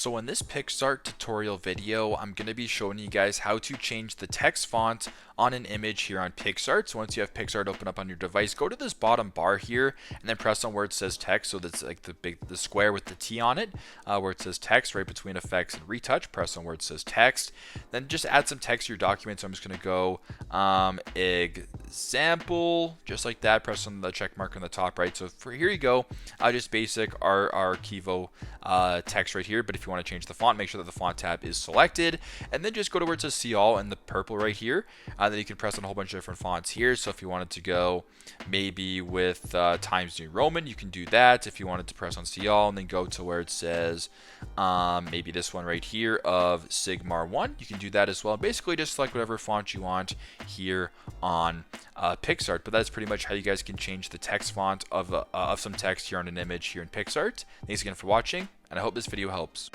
So in this PicsArt tutorial video, I'm going to be showing you guys how to change the text font on an image here on PicsArt. So once you have PicsArt open up on your device, go to this bottom bar here and then press on where it says text. So that's like the square with the T on it, where it says text right between effects and retouch. Press on where it says text. Then just add some text to your document. So I'm just going to go example, just like that. Press on the check mark on the top right. So for here you go, just basic our Kivo text right here. But if you want to change the font, make sure that the font tab is selected, and then just go to where it says see all in the purple right here. Then you can press on a whole bunch of different fonts here. So if you wanted to go maybe with Times New Roman, you can do that. If you wanted to press on see all and then go to where it says maybe this one right here of Sigmar 1, you can do that as well. Basically just select whatever font you want here on PicsArt. But that's pretty much how you guys can change the text font of some text here on an image here in PicsArt. Thanks again for watching, and I hope this video helps.